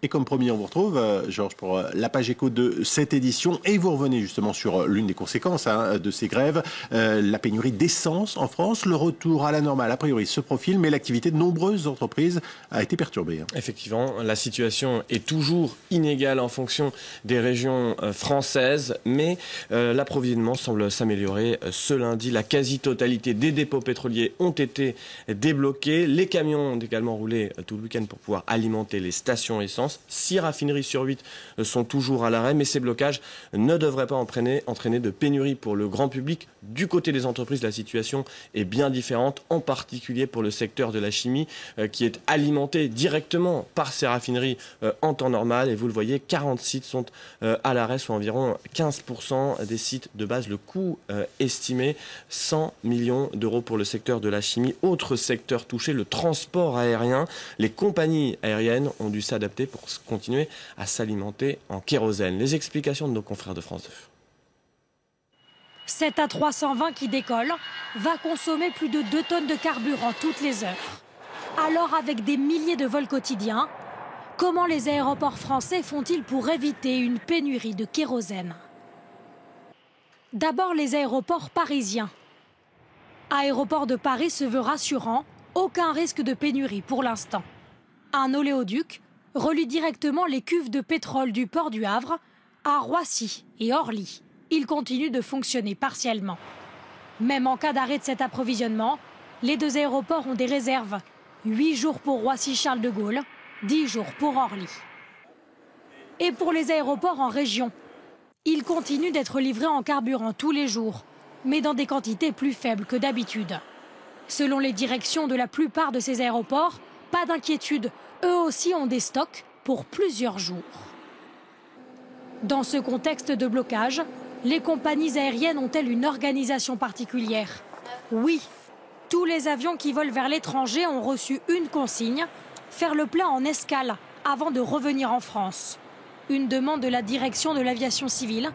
Et comme promis, on vous retrouve, Georges, pour la page éco de cette édition. Et vous revenez justement sur l'une des conséquences de ces grèves, la pénurie d'essence en France. Le retour à la normale, a priori, se profile, mais l'activité de nombreuses entreprises a été perturbée. Effectivement, la situation est toujours inégale en fonction des régions françaises, mais l'approvisionnement semble s'améliorer. Ce lundi, la quasi-totalité des dépôts pétroliers ont été débloqués. Les camions ont également roulé tout le week-end pour pouvoir alimenter les stations essence. 6 raffineries sur 8 sont toujours à l'arrêt, mais ces blocages ne devraient pas entraîner de pénurie pour le grand public. Du côté des entreprises, la situation est bien différente, en particulier pour le secteur de la chimie, qui est alimenté directement par ces raffineries en temps normal. Et vous le voyez, 40 sites sont à l'arrêt, soit environ 15% des sites de base. Le coût estimé, 100 millions d'euros pour le secteur de la chimie. Autre secteur touché, le transport aérien. Les compagnies aériennes ont dû s'adapter pour continuer à s'alimenter en kérosène. Les explications de nos confrères de France 2. 7 A320 qui décolle va consommer plus de 2 tonnes de carburant toutes les heures. Alors, avec des milliers de vols quotidiens, comment les aéroports français font-ils pour éviter une pénurie de kérosène? D'abord, les aéroports parisiens. Aéroport de Paris se veut rassurant, aucun risque de pénurie pour l'instant. Un oléoduc relie directement les cuves de pétrole du port du Havre à Roissy et Orly. Il continue de fonctionner partiellement. Même en cas d'arrêt de cet approvisionnement, les 2 aéroports ont des réserves. 8 jours pour Roissy-Charles de Gaulle, 10 jours pour Orly. Et pour les aéroports en région, ils continuent d'être livrés en carburant tous les jours, mais dans des quantités plus faibles que d'habitude. Selon les directions de la plupart de ces aéroports, pas d'inquiétude, eux aussi ont des stocks pour plusieurs jours. Dans ce contexte de blocage, les compagnies aériennes ont-elles une organisation particulière? Oui, tous les avions qui volent vers l'étranger ont reçu une consigne, faire le plein en escale avant de revenir en France. Une demande de la direction de l'aviation civile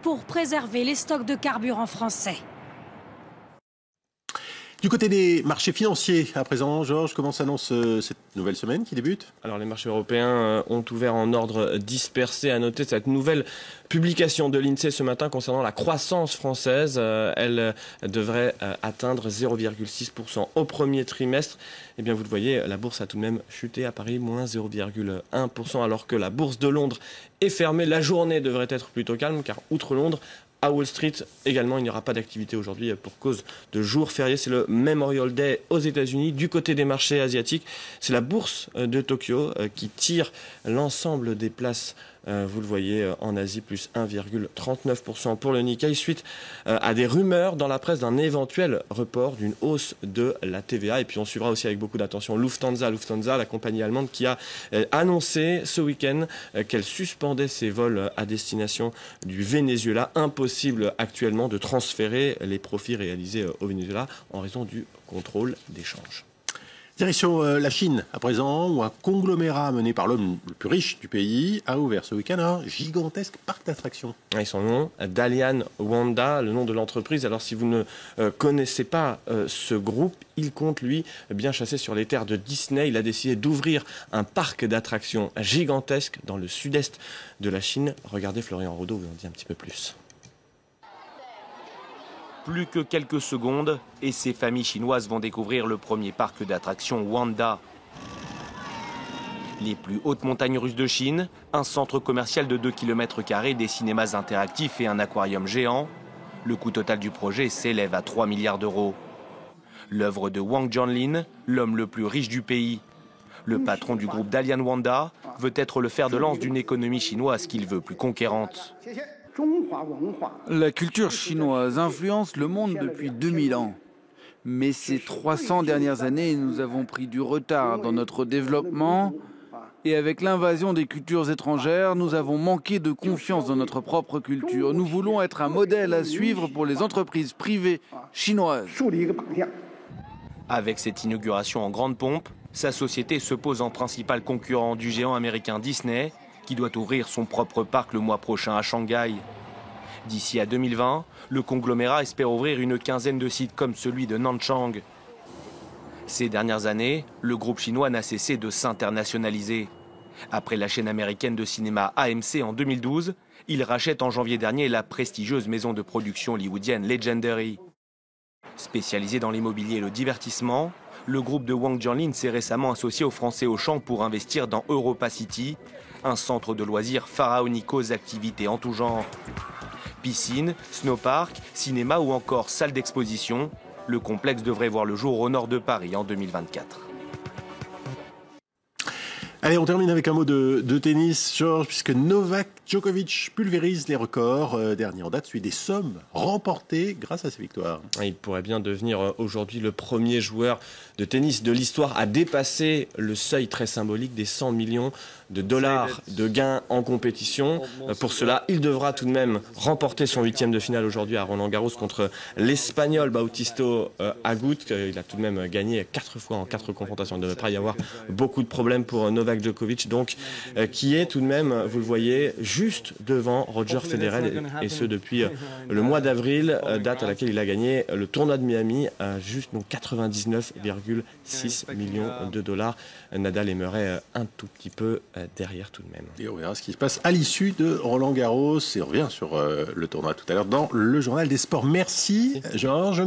pour préserver les stocks de carburant français. Du côté des marchés financiers, à présent, Georges, comment s'annonce cette nouvelle semaine qui débute? Alors les marchés européens ont ouvert en ordre dispersé. À noter cette nouvelle publication de l'INSEE ce matin concernant la croissance française. Elle devrait atteindre 0,6% au premier trimestre. Eh bien vous le voyez, la bourse a tout de même chuté à Paris, moins 0,1%, alors que la bourse de Londres est fermée. La journée devrait être plutôt calme, car outre Londres, à Wall Street, également, il n'y aura pas d'activité aujourd'hui pour cause de jour férié. C'est le Memorial Day aux États-Unis. Du côté des marchés asiatiques, c'est la bourse de Tokyo qui tire l'ensemble des places. Vous le voyez en Asie, plus 1,39% pour le Nikkei, suite à des rumeurs dans la presse d'un éventuel report d'une hausse de la TVA. Et puis on suivra aussi avec beaucoup d'attention Lufthansa, la compagnie allemande qui a annoncé ce week-end qu'elle suspendait ses vols à destination du Venezuela. Impossible actuellement de transférer les profits réalisés au Venezuela en raison du contrôle d'échange. Direction la Chine, à présent, où un conglomérat mené par l'homme le plus riche du pays a ouvert ce week-end un gigantesque parc d'attractions. Et son nom, Dalian Wanda, le nom de l'entreprise. Alors si vous ne connaissez pas ce groupe, il compte, lui, bien chasser sur les terres de Disney. Il a décidé d'ouvrir un parc d'attractions gigantesque dans le sud-est de la Chine. Regardez, Florian Rodeau vous en dit un petit peu plus. Plus que quelques secondes et ces familles chinoises vont découvrir le premier parc d'attractions Wanda. Les plus hautes montagnes russes de Chine, un centre commercial de 2 km², des cinémas interactifs et un aquarium géant. Le coût total du projet s'élève à 3 milliards d'euros. L'œuvre de Wang Jianlin, l'homme le plus riche du pays. Le patron du groupe Dalian Wanda veut être le fer de lance d'une économie chinoise qu'il veut plus conquérante. La culture chinoise influence le monde depuis 2000 ans. Mais ces 300 dernières années, nous avons pris du retard dans notre développement. Et avec l'invasion des cultures étrangères, nous avons manqué de confiance dans notre propre culture. Nous voulons être un modèle à suivre pour les entreprises privées chinoises. Avec cette inauguration en grande pompe, sa société se pose en principal concurrent du géant américain Disney, qui doit ouvrir son propre parc le mois prochain à Shanghai. D'ici à 2020, le conglomérat espère ouvrir une quinzaine de sites comme celui de Nanchang. Ces dernières années, le groupe chinois n'a cessé de s'internationaliser. Après la chaîne américaine de cinéma AMC en 2012, il rachète en janvier dernier la prestigieuse maison de production hollywoodienne Legendary. Spécialisé dans l'immobilier et le divertissement, le groupe de Wang Jianlin s'est récemment associé au français Auchan pour investir dans Europa City, un centre de loisirs pharaonique aux activités en tout genre. Piscine, snowpark, cinéma ou encore salle d'exposition, le complexe devrait voir le jour au nord de Paris en 2024. Allez, on termine avec un mot de tennis, Georges, puisque Novak Djokovic pulvérise les records. Dernier en date, celui des sommes remportées grâce à ses victoires. Il pourrait bien devenir aujourd'hui le premier joueur de tennis de l'histoire à dépasser le seuil très symbolique des 100 millions de dollars de gains en compétition. Pour cela, il devra tout de même remporter son 8e de finale aujourd'hui à Roland-Garros contre l'Espagnol Bautista Agut. Il a tout de même gagné 4 fois en 4 confrontations. Il ne devrait pas y avoir beaucoup de problèmes pour Novak Djokovic, donc, qui est tout de même, vous le voyez, juste devant Roger Federer, et ce depuis le mois d'avril, date à laquelle il a gagné le tournoi de Miami, juste donc 99,6 millions de dollars. Nadal et Murray un tout petit peu derrière tout de même. Et on verra ce qui se passe à l'issue de Roland-Garros, et on revient sur le tournoi tout à l'heure dans le journal des sports. Merci Georges.